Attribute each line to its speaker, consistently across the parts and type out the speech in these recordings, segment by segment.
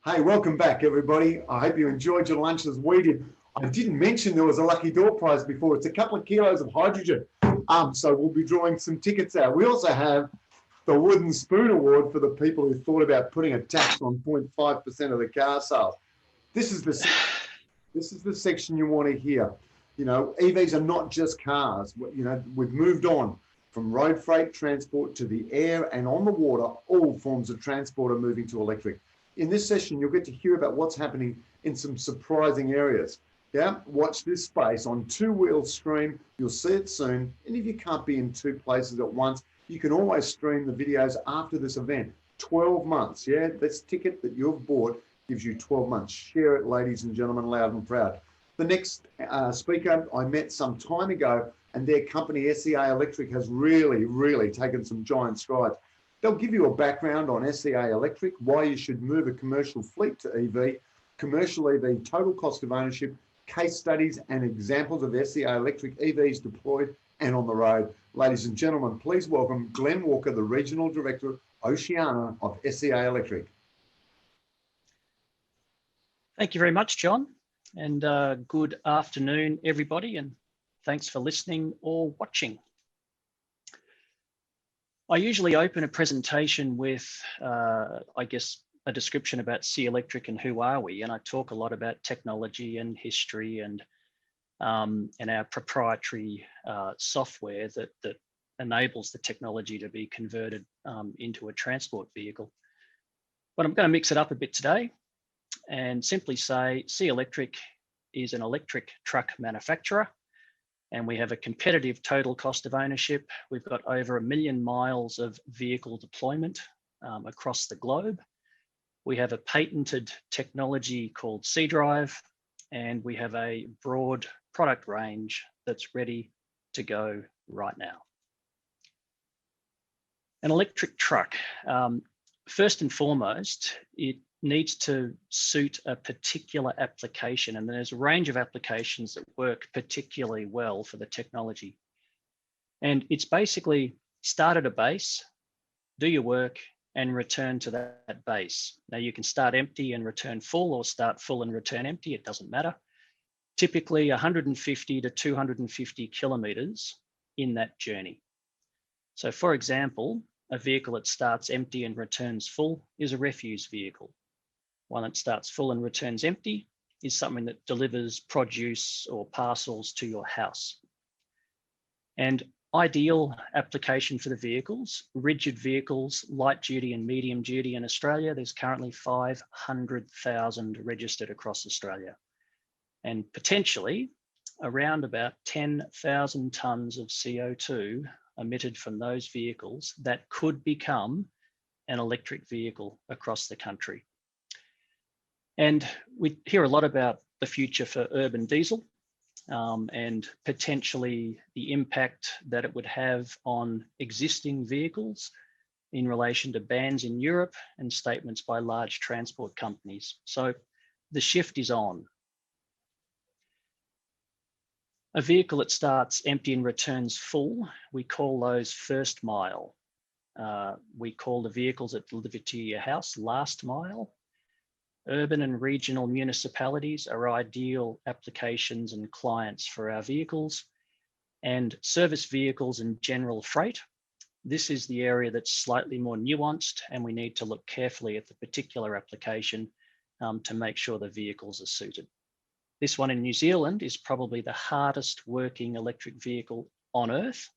Speaker 1: Hey, welcome back, everybody. I hope you enjoyed your lunch as we did. I didn't mention there was a lucky door prize before. It's a couple of kilos of hydrogen. So we'll be drawing some tickets out. We also have the Wooden Spoon Award for the people who thought about putting a tax on 0.5% of the car sales. This is the section you want to hear. You know, EVs are not just cars. You know, we've moved on from road freight transport to the air and on the water. All forms of transport are moving to electric. In this session, you'll get to hear about what's happening in some surprising areas. Yeah, watch this space on two-wheel stream. You'll see it soon. And if you can't be in two places at once, you can always stream the videos after this event. 12 months, yeah? This ticket that you've bought gives you 12 months. Share it, ladies and gentlemen, loud and proud. The next speaker I met some time ago, and their company, SEA Electric, has really taken some giant strides. They'll give you a background on SEA Electric, why you should move a commercial fleet to EV, commercial EV total cost of ownership, case studies and examples of SEA Electric EVs deployed and on the road. Ladies and gentlemen, please welcome Glen Walker, the Regional Director, Oceania of SEA Electric.
Speaker 2: Thank you very much, John, and good afternoon, everybody, and thanks for listening or watching. I usually open a presentation with, I guess, a description about SEA Electric and who are we, and I talk a lot about technology and history and our proprietary software that enables the technology to be converted into a transport vehicle. But I'm going to mix it up a bit today and simply say SEA Electric is an electric truck manufacturer, and we have a competitive total cost of ownership. We've got over 1 million miles of vehicle deployment across the globe. We have a patented technology called C-Drive, and we have a broad product range that's ready to go right now. An electric truck, first and foremost, it needs to suit a particular application, and there's a range of applications that work particularly well for the technology. And it's basically start at a base, do your work, and return to that base. Now you can start empty and return full, or start full and return empty, it doesn't matter. Typically 150 to 250 kilometers in that journey. So for example, a vehicle that starts empty and returns full is a refuse vehicle. One that starts full and returns empty is something that delivers produce or parcels to your house. And ideal application for the vehicles, rigid vehicles, light duty and medium duty in Australia, there's currently 500,000 registered across Australia. And potentially around about 10,000 tonnes of CO2 emitted from those vehicles that could become an electric vehicle across the country. And we hear a lot about the future for urban diesel and potentially the impact that it would have on existing vehicles in relation to bans in Europe and statements by large transport companies. So the shift is on. A vehicle that starts empty and returns full, we call those first mile. We call the vehicles that deliver to your house last mile. Urban and regional municipalities are ideal applications and clients for our vehicles, and service vehicles and general freight. This is the area that's slightly more nuanced, and we need to look carefully at the particular application to make sure the vehicles are suited. This one in New Zealand is probably the hardest working electric vehicle on Earth.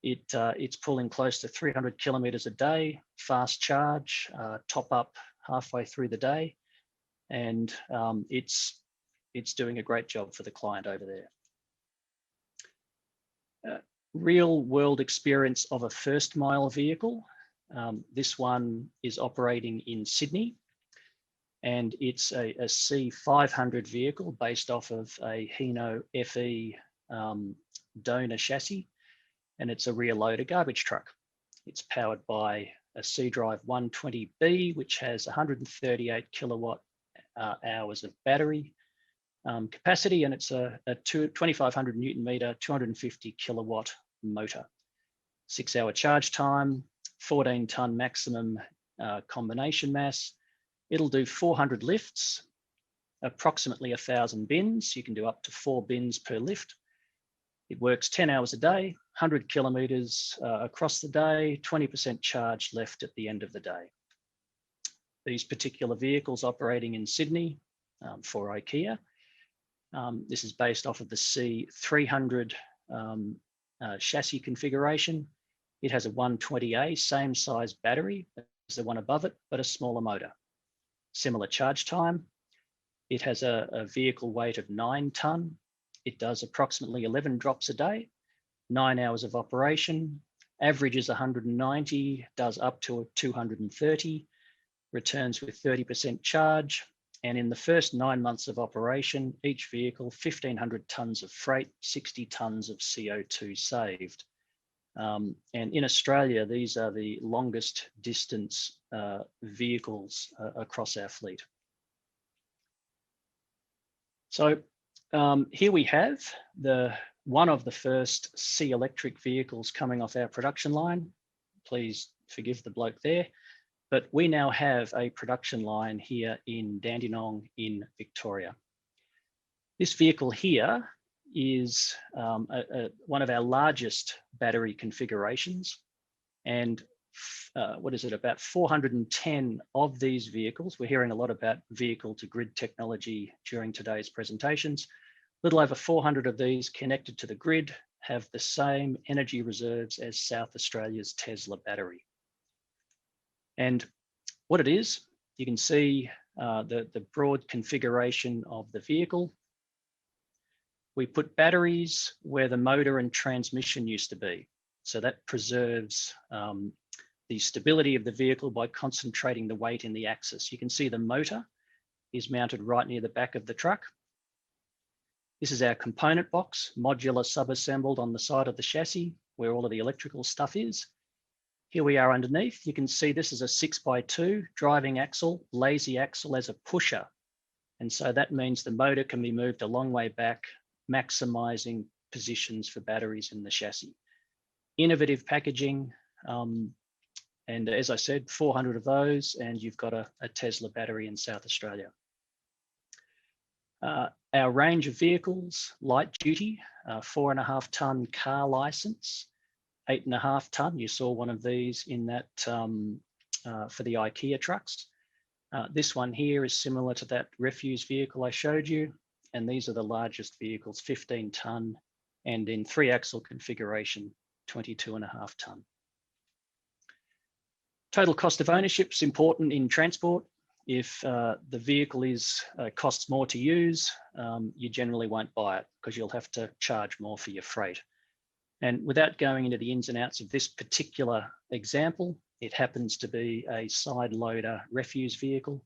Speaker 2: It's pulling close to 300 kilometers a day, fast charge, top up halfway through the day, and it's doing a great job for the client over there. Real world experience of a first mile vehicle. This one is operating in Sydney, and it's a C500 vehicle based off of a Hino FE donor chassis, and it's a rear loader garbage truck. It's powered by a C-Drive 120B, which has 138 kilowatt hours of battery capacity, and it's a 2,500 Newton meter, 250 kilowatt motor. 6-hour charge time, 14 ton maximum combination mass, It'll do 400 lifts, approximately 1,000 bins. You can do up to 4 bins per lift. It works 10 hours a day, 100 kilometres across the day, 20% charge left at the end of the day. These particular vehicles operating in Sydney for IKEA. This is based off of the C300 chassis configuration. It has a 120A, same size battery as the one above it, but a smaller motor. Similar charge time. It has a vehicle weight of 9 tonne. It does approximately 11 drops a day, 9 hours of operation, averages 190, does up to 230, returns with 30% charge. And in the first 9 months of operation, each vehicle, 1,500 tonnes of freight, 60 tonnes of CO2 saved. And in Australia, these are the longest distance vehicles across our fleet. So here we have one of the first SEA Electric vehicles coming off our production line. Please forgive the bloke there. But we now have a production line here in Dandenong in Victoria. This vehicle here is one of our largest battery configurations. And about 410 of these vehicles. We're hearing a lot about vehicle to grid technology during today's presentations. A little over 400 of these connected to the grid have the same energy reserves as South Australia's Tesla battery. And what it is, you can see the broad configuration of the vehicle. We put batteries where the motor and transmission used to be. So that preserves the stability of the vehicle by concentrating the weight in the axis. You can see the motor is mounted right near the back of the truck. This is our component box, modular sub-assembled on the side of the chassis where all of the electrical stuff is. Here we are underneath. You can see this is a 6x2 driving axle, lazy axle as a pusher. And so that means the motor can be moved a long way back, maximizing positions for batteries in the chassis. Innovative packaging. And as I said, 400 of those, and you've got a Tesla battery in South Australia. Our range of vehicles, light duty, 4.5 tonne car license, 8.5 tonne. You saw one of these in that for the IKEA trucks. This one here is similar to that refuse vehicle I showed you. And these are the largest vehicles, 15 tonne, and in 3-axle configuration, 22.5 tonne. Total cost of ownership is important in transport. If the vehicle costs more to use, you generally won't buy it because you'll have to charge more for your freight. And without going into the ins and outs of this particular example, it happens to be a side loader refuse vehicle.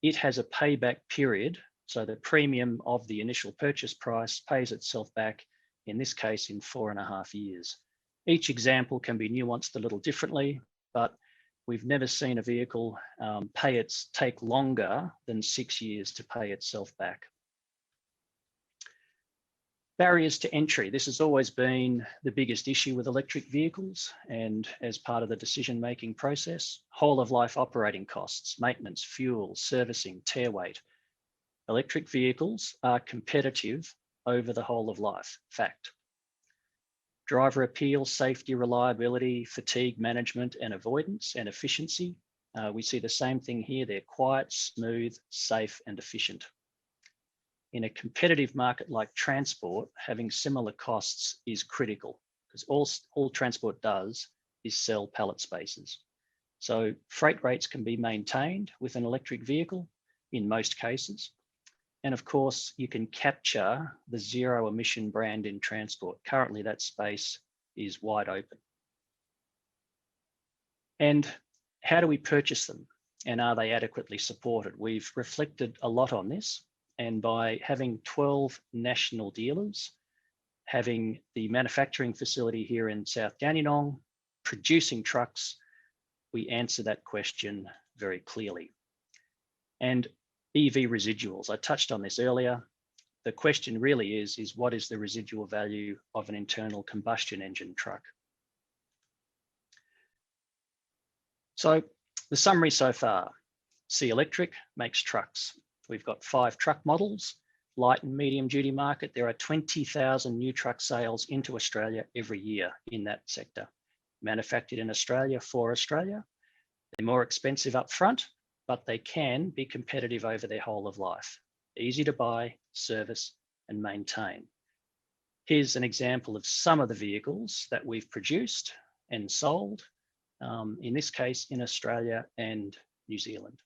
Speaker 2: It has a payback period. So the premium of the initial purchase price pays itself back, in this case, in 4.5 years. Each example can be nuanced a little differently, but we've never seen a vehicle take longer than 6 years to pay itself back. Barriers to entry. This has always been the biggest issue with electric vehicles, and as part of the decision-making process, whole of life operating costs, maintenance, fuel, servicing, tear weight. Electric vehicles are competitive over the whole of life, fact. Driver appeal, safety, reliability, fatigue management and avoidance and efficiency. We see the same thing here. They're quiet, smooth, safe and efficient. In a competitive market like transport, having similar costs is critical because all transport does is sell pallet spaces. So freight rates can be maintained with an electric vehicle in most cases. And of course, you can capture the zero emission brand in transport. Currently, that space is wide open. And how do we purchase them? And are they adequately supported? We've reflected a lot on this. And by having 12 national dealers, having the manufacturing facility here in South Dandenong, producing trucks, we answer that question very clearly. And EV residuals, I touched on this earlier. The question really is what is the residual value of an internal combustion engine truck? So the summary so far, SEA Electric makes trucks. We've got 5 truck models, light and medium duty market. There are 20,000 new truck sales into Australia every year in that sector. Manufactured in Australia for Australia. They're more expensive up front, but they can be competitive over their whole of life. Easy to buy, service, and maintain. Here's an example of some of the vehicles that we've produced and sold, in this case in Australia and New Zealand.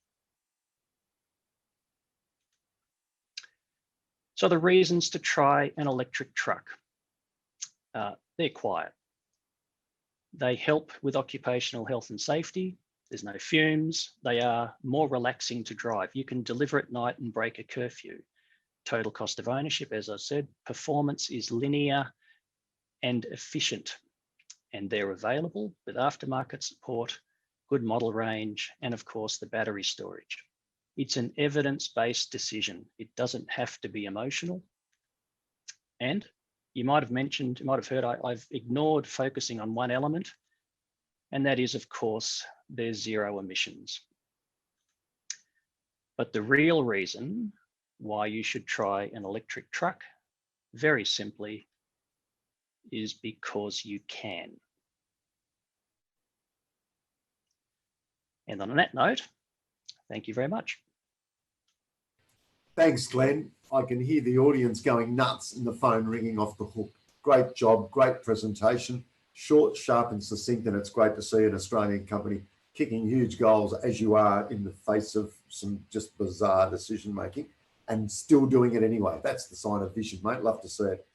Speaker 2: So the reasons to try an electric truck, they're quiet. They help with occupational health and safety. There's no fumes. They are more relaxing to drive. You can deliver at night and break a curfew. Total cost of ownership, as I said, performance is linear and efficient, and they're available with aftermarket support, good model range, and of course the battery storage. It's an evidence-based decision. It doesn't have to be emotional. And you might have heard I've ignored focusing on one element, and that is, of course, there's zero emissions. But the real reason why you should try an electric truck, very simply, is because you can. And on that note, thank you very much.
Speaker 1: Thanks, Glenn. I can hear the audience going nuts and the phone ringing off the hook. Great job, great presentation, short, sharp and succinct, and it's great to see an Australian company kicking huge goals as you are in the face of some just bizarre decision making and still doing it anyway. That's the sign of vision, mate. Love to see it.